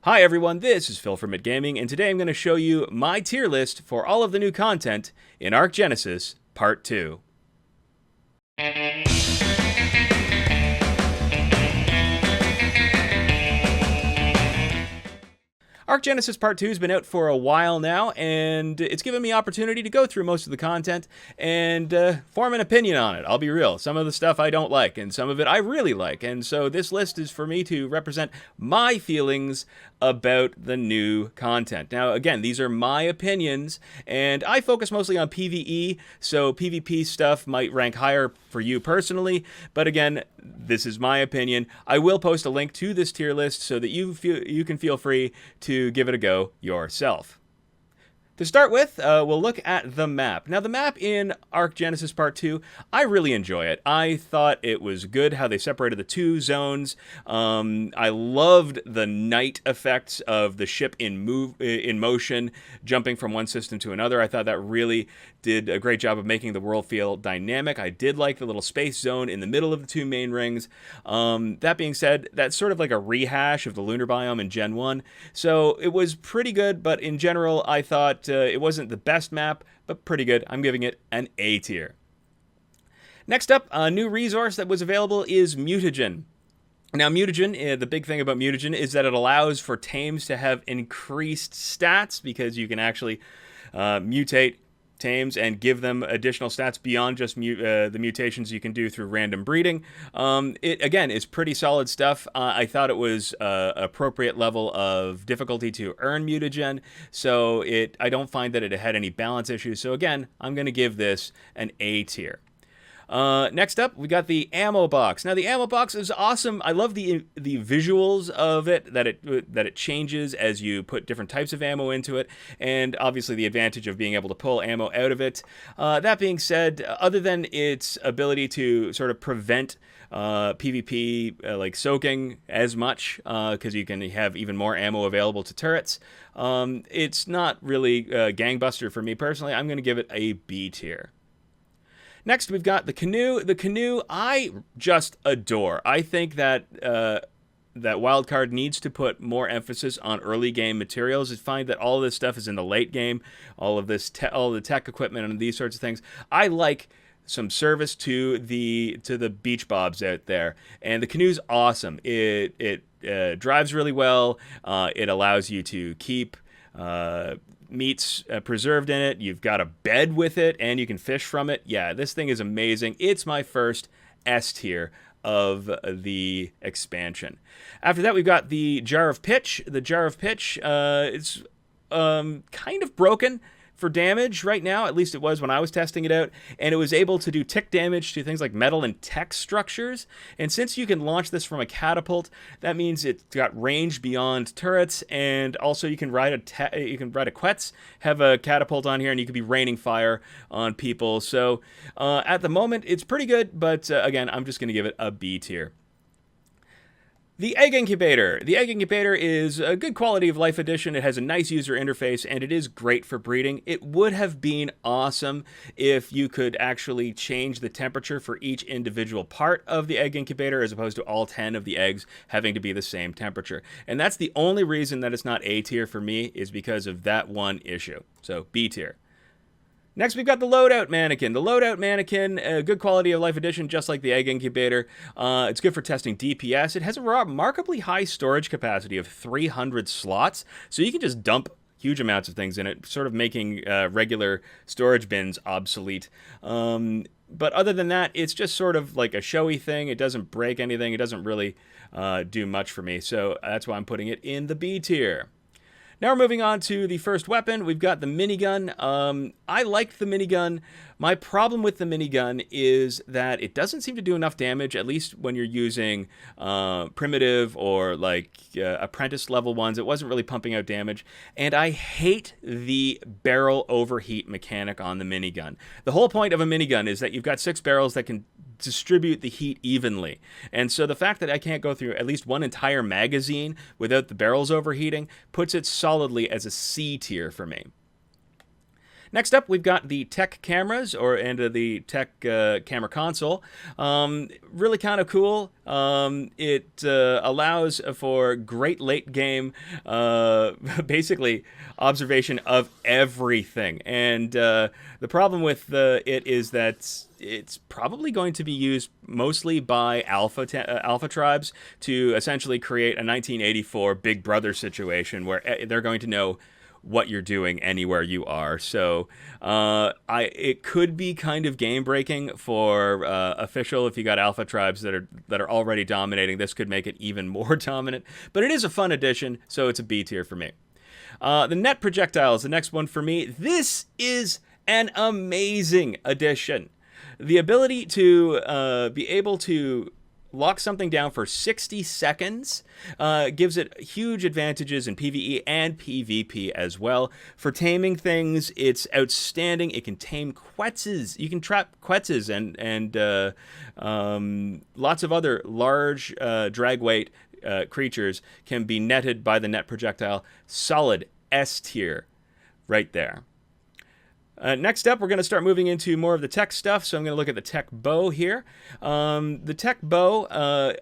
Hi everyone, this is Phil from Gaming, and today I'm going to show you my tier list for all of the new content in ARK Genesis Part 2. ARK Genesis Part 2 has been out for a while now, and it's given me opportunity to go through most of the content and form an opinion on it. I'll be real. Some of the stuff I don't like, and some of it I really like, and so this list is for me to represent my feelings about the new content. Now, again, these are my opinions, and I focus mostly on PvE, so PvP stuff might rank higher for you personally, but again, this is my opinion. I will post a link to this tier list so that you can feel free to give it a go yourself. To start with, we'll look at the map. Now, the map in ARK Genesis Part 2, I really enjoy it. I thought it was good how they separated the two zones. I loved the night effects of the ship in motion, jumping from one system to another. I thought that really did a great job of making the world feel dynamic. I did like the little space zone in the middle of the two main rings. That being said, that's sort of like a rehash of the lunar biome in Gen 1. So it was pretty good, but in general, I thought it wasn't the best map, but pretty good. I'm giving it an A tier. Next up, a new resource that was available is Mutagen. Now, Mutagen, the big thing about Mutagen is that it allows for tames to have increased stats because you can actually mutate tames and give them additional stats beyond just the mutations you can do through random breeding. It, again, is pretty solid stuff. I thought it was appropriate level of difficulty to earn Mutagen, so I don't find that it had any balance issues. So again, I'm going to give this an A tier. Next up, we got the ammo box. Now, the ammo box is awesome. I love the visuals of it, that it changes as you put different types of ammo into it, and obviously the advantage of being able to pull ammo out of it. That being said, other than its ability to sort of prevent PvP like soaking as much, because you can have even more ammo available to turrets, it's not really gangbuster for me personally. I'm going to give it a B tier. Next, we've got the Canoe. The Canoe, I just adore. I think that that Wildcard needs to put more emphasis on early game materials. I find that all of this stuff is in the late game. All of this, all the tech equipment and these sorts of things. I like some service to the beach bobs out there, and the Canoe's awesome. It drives really well. It allows you to keep meats preserved in it. You've got a bed with it, and you can fish from it. Yeah, this thing is amazing. It's my first S tier of the expansion. After that, we've got the Jar of Pitch. The Jar of Pitch is kind of broken for damage right now. At least it was when I was testing it out, and it was able to do tick damage to things like metal and tech structures. And since you can launch this from a catapult, that means it's got range beyond turrets, and also you can ride a Quetz, have a catapult on here, and you can be raining fire on people. So at the moment, it's pretty good, but again, I'm just going to give it a B tier. The Egg Incubator. The Egg Incubator is a good quality of life addition. It has a nice user interface, and it is great for breeding. It would have been awesome if you could actually change the temperature for each individual part of the Egg Incubator as opposed to all 10 of the eggs having to be the same temperature. And that's the only reason that it's not A tier for me, is because of that one issue. So B tier. Next, we've got the Loadout Mannequin. The Loadout Mannequin, a good quality of life addition, just like the Egg Incubator. It's good for testing DPS. It has a remarkably high storage capacity of 300 slots, so you can just dump huge amounts of things in it, sort of making regular storage bins obsolete. But other than that, it's just sort of like a showy thing. It doesn't break anything. It doesn't really do much for me, so that's why I'm putting it in the B tier. Now we're moving on to the first weapon. We've got the minigun. I like the minigun. My problem with the minigun is that it doesn't seem to do enough damage, at least when you're using primitive or like apprentice level ones. It wasn't really pumping out damage. And I hate the barrel overheat mechanic on the minigun. The whole point of a minigun is that you've got 6 barrels that can distribute the heat evenly. And so the fact that I can't go through at least one entire magazine without the barrels overheating puts it solidly as a C tier for me. Next up, we've got the Tek cameras, and the Tek camera console. Really kind of cool. It allows for great late game, basically observation of everything. And the problem with it is that it's probably going to be used mostly by alpha tribes to essentially create a 1984 Big Brother situation where they're going to know what you're doing anywhere you are. So it could be kind of game breaking for official if you got alpha tribes that are already dominating. This could make it even more dominant, but it is a fun addition, so it's a B tier for me. The net projectile is the next one for me. This is an amazing addition. The ability to be able to lock something down for 60 seconds gives it huge advantages in PvE and PvP as well. For taming things, it's outstanding. It can tame quetzes. You can trap quetzes and lots of other large drag weight creatures can be netted by the net projectile. Solid S tier right there. Next up, we're going to start moving into more of the Tek stuff, so I'm going to look at the Tek bow here. The Tek bow,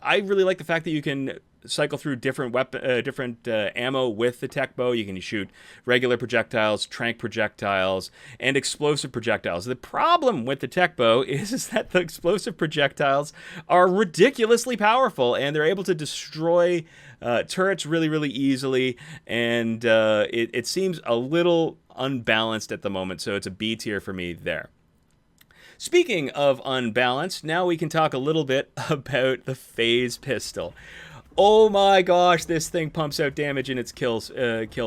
I really like the fact that you can cycle through different ammo with the Tek bow. You can shoot regular projectiles, tranq projectiles, and explosive projectiles. The problem with the Tek bow is that the explosive projectiles are ridiculously powerful, and they're able to destroy turrets really, really easily, and it seems a little unbalanced at the moment, so it's a B tier for me there. Speaking of unbalanced, now we can talk a little bit about the phase pistol. Oh my gosh, this thing pumps out damage in its kill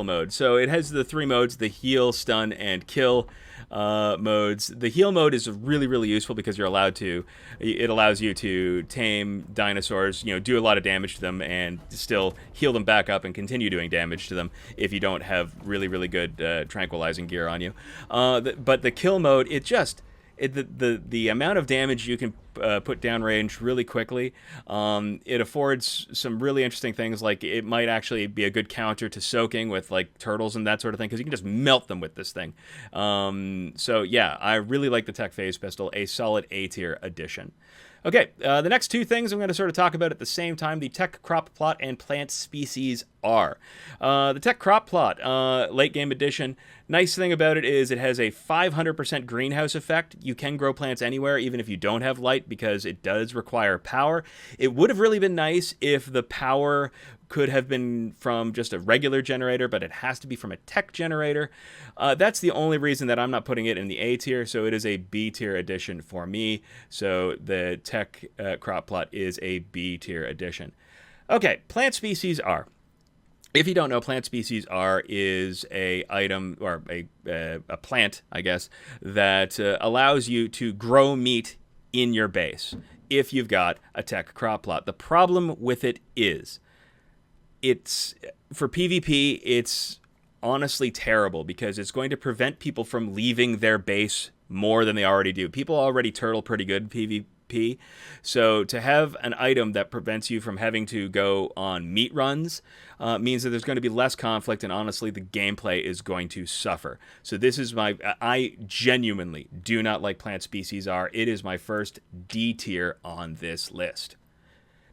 mode. So it has the 3 modes, the heal, stun, and kill modes. The heal mode is really, really useful because it allows you to tame dinosaurs, do a lot of damage to them and still heal them back up and continue doing damage to them if you don't have really, really good tranquilizing gear on you. But the kill mode, the amount of damage you can put downrange really quickly, it affords some really interesting things, like it might actually be a good counter to soaking with like turtles and that sort of thing, because you can just melt them with this thing. So yeah, I really like the Tek phase pistol, a solid A tier addition. Okay, the next 2 things I'm going to sort of talk about at the same time, the Tek crop plot and plant species are. The Tek crop plot, late game edition. Nice thing about it is it has a 500% greenhouse effect. You can grow plants anywhere, even if you don't have light, because it does require power. It would have really been nice if the power could have been from just a regular generator, but it has to be from a Tek generator. That's the only reason that I'm not putting it in the A tier, so it is a B tier addition for me. So the Tek crop plot is a B tier addition. Okay, plant species are. If you don't know, plant species are is a item, or a plant, I guess, that allows you to grow meat in your base if you've got a Tek crop plot. The problem with it is, for PvP, it's honestly terrible because it's going to prevent people from leaving their base more than they already do. People already turtle pretty good in PvP. So to have an item that prevents you from having to go on meat runs means that there's going to be less conflict, and honestly, the gameplay is going to suffer. So this is I genuinely do not like plant species are. It is my first D tier on this list.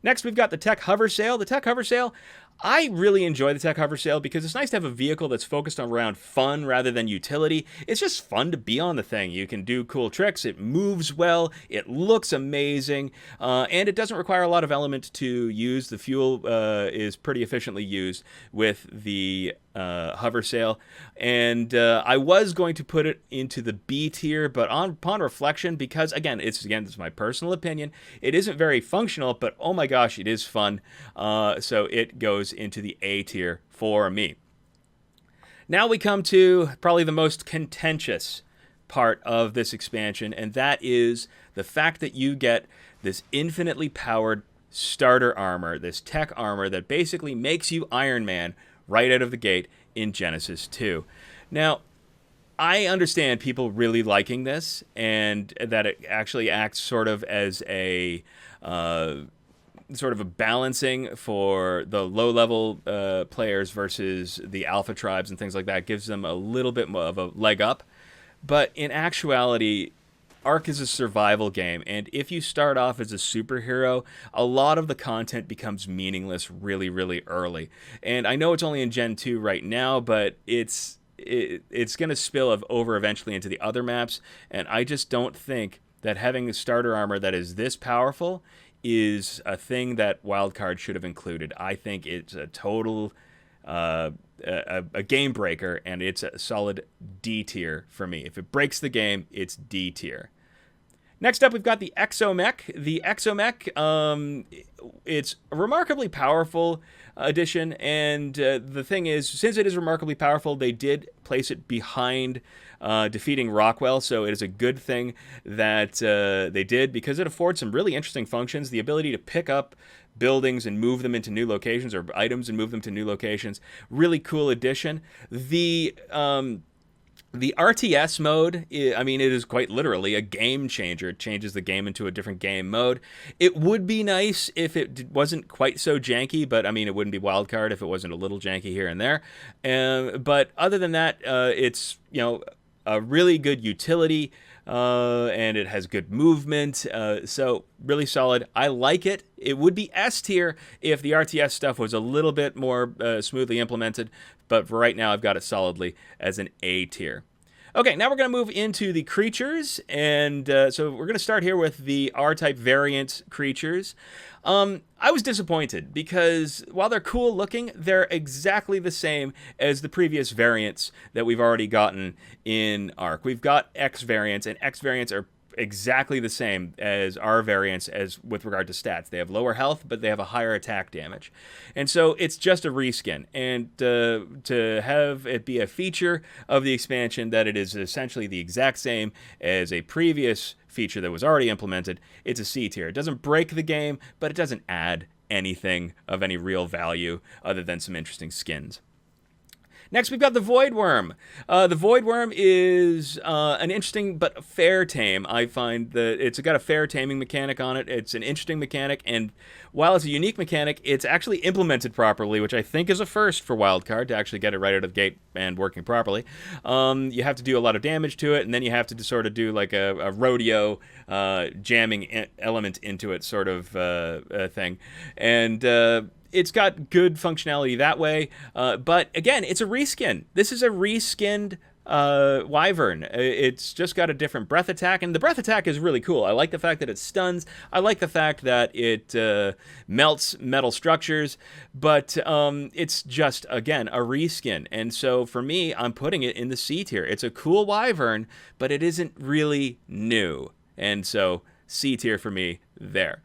Next, we've got the Tek hoversail. The Tek hoversail, I really enjoy the Tek hoversail because it's nice to have a vehicle that's focused around fun rather than utility. It's just fun to be on the thing. You can do cool tricks. It moves well. It looks amazing. And it doesn't require a lot of element to use. The fuel is pretty efficiently used with the hoversail. And I was going to put it into the B tier, but upon reflection, because again, this is my personal opinion, it isn't very functional, but oh my gosh, it is fun. So it goes into the A tier for me. Now we come to probably the most contentious part of this expansion, and that is the fact that you get this infinitely powered starter armor, this Tek armor that basically makes you Iron Man right out of the gate in Genesis 2. Now, I understand people really liking this, and that it actually acts sort of as a balancing for the low-level players versus the alpha tribes and things like that. Gives them a little bit more of a leg up. But in actuality, ARK is a survival game, and if you start off as a superhero, a lot of the content becomes meaningless really, really early. And I know it's only in Gen 2 right now, but it's going to spill over eventually into the other maps, and I just don't think that having a starter armor that is this powerful is a thing that Wildcard should have included. I think it's a total a game breaker, and it's a solid D tier for me. If it breaks the game, it's D tier. Next up, we've got the ExoMech. The ExoMech, it's a remarkably powerful addition, and the thing is, since it is remarkably powerful, they did place it behind defeating Rockwell, so it is a good thing that they did, because it affords some really interesting functions. The ability to pick up buildings and move them into new locations, or items and move them to new locations. Really cool addition. The RTS mode, I mean, it is quite literally a game changer. It changes the game into a different game mode. It would be nice if it wasn't quite so janky, but I mean, it wouldn't be Wildcard if it wasn't a little janky here and there. But other than that, it's, you know, a really good utility, and it has good movement, so really solid. I like it. It would be S tier if the RTS stuff was a little bit more smoothly implemented, but for right now I've got it solidly as an A tier. Okay, now we're going to move into the creatures, and so we're going to start here with the R-type variant creatures. I was disappointed because while they're cool looking, they're exactly the same as the previous variants that we've already gotten in ARK. We've got X variants, and X variants are exactly the same as our variants as with regard to stats. They have lower health, but they have a higher attack damage. And so it's just a reskin. And to have it be a feature of the expansion that it is essentially the exact same as a previous feature that was already implemented, it's a C tier. It doesn't break the game, but it doesn't add anything of any real value other than some interesting skins. Next, we've got the Voidworm. The Voidworm is an interesting but fair tame. I find that it's got a fair taming mechanic on it. It's an interesting mechanic, and while it's a unique mechanic, it's actually implemented properly, which I think is a first for Wildcard to actually get it right out of the gate and working properly. You have to do a lot of damage to it, and then you have to sort of do like a rodeo jamming element into it sort of thing. And it's got good functionality that way, but again, it's a reskin. This is a reskinned Wyvern. It's just got a different breath attack, and the breath attack is really cool. I like the fact that it stuns. I like the fact that it melts metal structures, but it's just, again, a reskin. And so for me, I'm putting it in the C tier. It's a cool Wyvern, but it isn't really new. And so C tier for me there.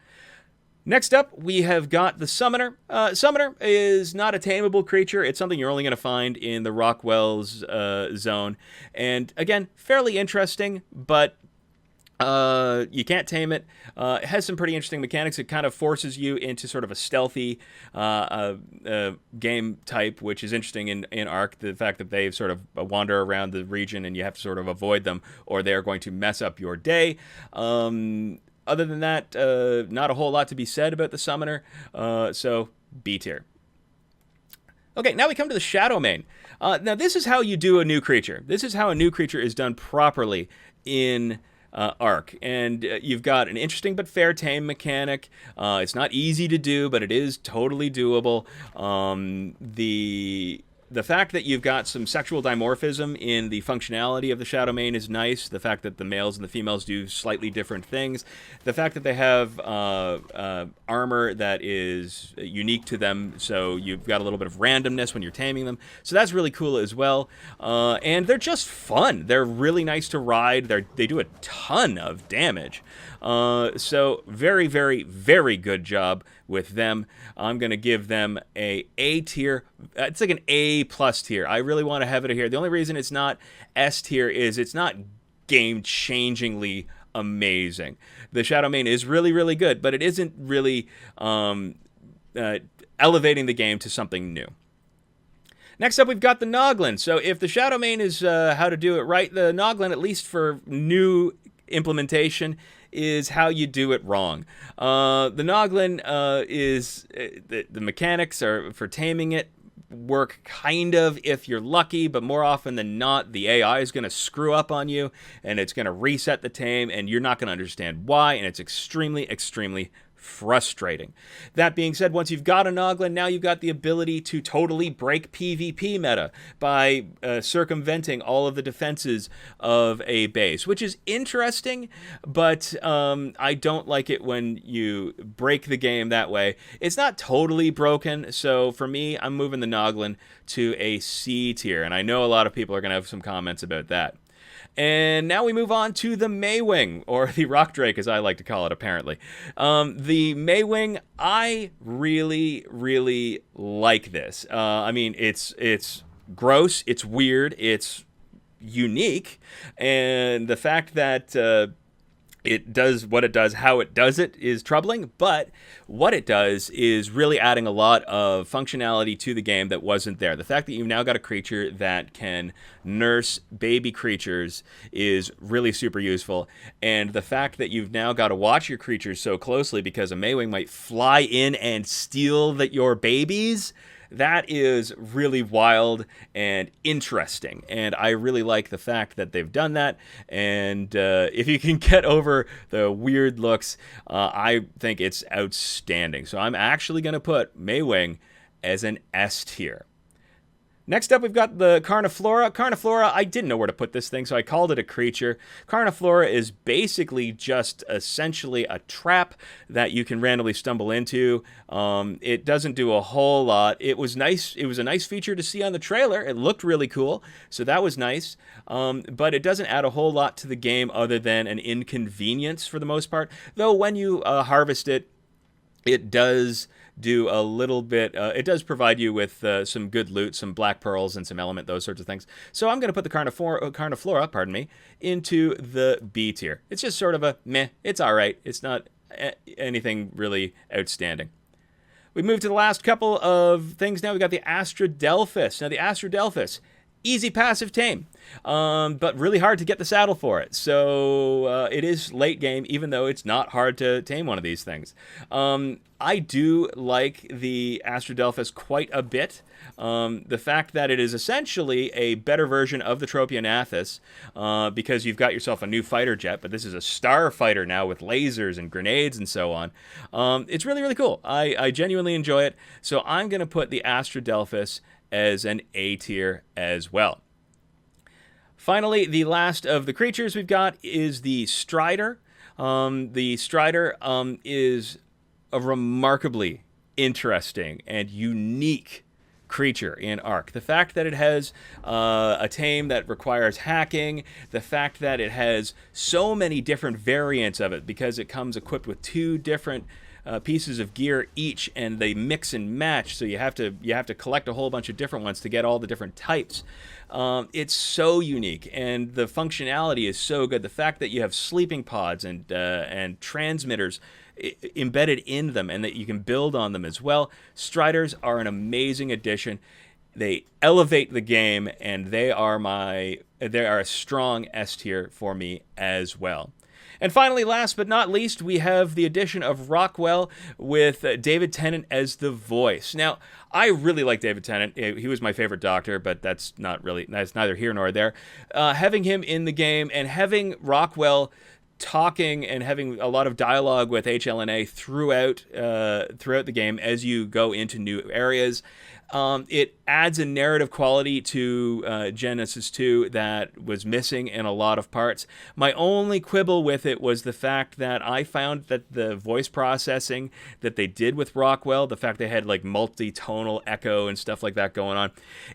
Next up, we have got the Summoner. Summoner is not a tameable creature. It's something you're only going to find in the Rockwell's zone. And again, fairly interesting, but you can't tame it. It has some pretty interesting mechanics. It kind of forces you into sort of a stealthy game type, which is interesting in ARK. The fact that they sort of wander around the region and you have to sort of avoid them, or they're going to mess up your day. Other than that, not a whole lot to be said about the Summoner, so B tier. Okay, now we come to the Shadow Mane. Now, this is how you do a new creature. This is how a new creature is done properly in ARK. And you've got an interesting but fair tame mechanic. It's not easy to do, but it is totally doable. The fact that you've got some sexual dimorphism in the functionality of the Shadow Mane is nice. The fact that the males and the females do slightly different things. The fact that they have armor that is unique to them, so you've got a little bit of randomness when you're taming them. So that's really cool as well. And they're just fun. They're really nice to ride. They do a ton of damage. So very, very, very good job with them. I'm going to give them a A tier. It's like an A plus tier. I really want to have it here. The only reason it's not S tier is it's not game-changingly amazing. The Shadow Mane is really, really good, but it isn't really elevating the game to something new. Next up, we've got the Noglin. So if the Shadow Mane is how to do it right, the Noglin, at least for new implementation, is how you do it wrong. The Noglin is the mechanics are for taming it work kind of if you're lucky, but more often than not, the AI is going to screw up on you, and it's going to reset the tame, and you're not going to understand why, and it's extremely, extremely frustrating. That being said, once you've got a Noglin, now you've got the ability to totally break PvP meta by circumventing all of the defenses of a base, which is interesting, but I don't like it when you break the game that way. It's not totally broken, so for me, I'm moving the Noglin to a C tier, and I know a lot of people are going to have some comments about that. And now we move on to the Meiwing, or the Rock Drake, as I like to call it, apparently. The Meiwing, I really, really like this. I mean, it's gross, it's weird, it's unique, and the fact that it does what it does, how it does it, is troubling, but what it does is really adding a lot of functionality to the game that wasn't there. The fact that you've now got a creature that can nurse baby creatures is really super useful, and the fact that you've now got to watch your creatures so closely because a Meiwing might fly in and steal your babies, that is really wild and interesting, and I really like the fact that they've done that. And if you can get over the weird looks, I think it's outstanding. So I'm actually going to put Meiwing as an S tier. Next up, we've got the Carniflora. Carniflora, I didn't know where to put this thing, so I called it a creature. Carniflora is basically just essentially a trap that you can randomly stumble into. It doesn't do a whole lot. It was nice. It was a nice feature to see on the trailer. It looked really cool, so that was nice. But it doesn't add a whole lot to the game other than an inconvenience for the most part. Though when you harvest it, it does do a little bit, it does provide you with some good loot, some black pearls and some element, those sorts of things. So I'm going to put the Carniflora, pardon me, into the B tier. It's just sort of a meh, it's all right. It's not anything really outstanding. We move to the last couple of things now. We got the Astrodelphus. Now the Astrodelphus, easy passive tame, but really hard to get the saddle for it. So it is late game, even though it's not hard to tame one of these things. I do like the Astrodelphus quite a bit. The fact that it is essentially a better version of the Tropianathus, because you've got yourself a new fighter jet, but this is a starfighter now with lasers and grenades and so on. It's really, really cool. I genuinely enjoy it. So I'm going to put the Astrodelphus as an A tier as well. Finally, the last of the creatures we've got is the stryder. The stryder is a remarkably interesting and unique creature in ARK. The fact that it has a tame that requires hacking, the fact that it has so many different variants of it because it comes equipped with 2 different pieces of gear each, and they mix and match, so you have to collect a whole bunch of different ones to get all the different types. It's so unique, and the functionality is so good. The fact that you have sleeping pods and transmitters embedded in them, and that you can build on them as well. Stryders are an amazing addition. They elevate the game, and they are a strong S tier for me as well. And finally, last but not least, we have the addition of Rockwell with David Tennant as the voice. Now, I really like David Tennant. He was my favorite Doctor, but that's neither here nor there. Having him in the game and having Rockwell talking and having a lot of dialogue with HLNA throughout the game as you go into new areas, it adds a narrative quality to Genesis 2 that was missing in a lot of parts. My only quibble with it was the fact that I found that the voice processing that they did with Rockwell, the fact they had like multi-tonal echo and stuff like that going on,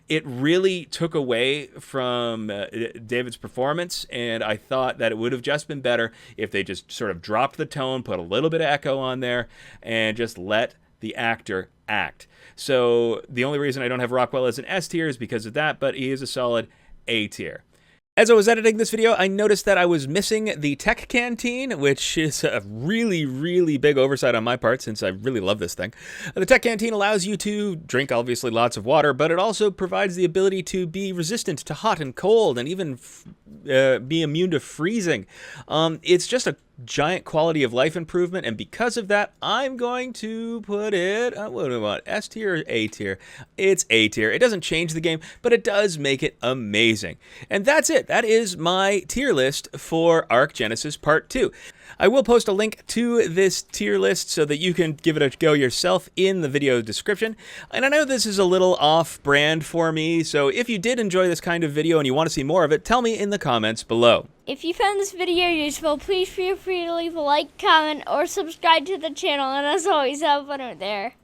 it really took away from David's performance, and I thought that it would have just been better if they just sort of dropped the tone, put a little bit of echo on there, and just let the actor act. So the only reason I don't have Rockwell as an S tier is because of that, but he is a solid A tier. As I was editing this video, I noticed that I was missing the Tek Canteen, which is a really, really big oversight on my part since I really love this thing. The Tek Canteen allows you to drink, obviously, lots of water, but it also provides the ability to be resistant to hot and cold and even be immune to freezing. It's just a giant quality of life improvement, and because of that, I'm going to put it, what do we want, S tier or A tier? It's A tier. It doesn't change the game, but it does make it amazing. And that's it. That is my tier list for ARK Genesis Part 2. I will post a link to this tier list so that you can give it a go yourself in the video description. And I know this is a little off-brand for me, so if you did enjoy this kind of video and you want to see more of it, tell me in the comments below. If you found this video useful, please feel free to leave a like, comment, or subscribe to the channel. And as always, have fun out there.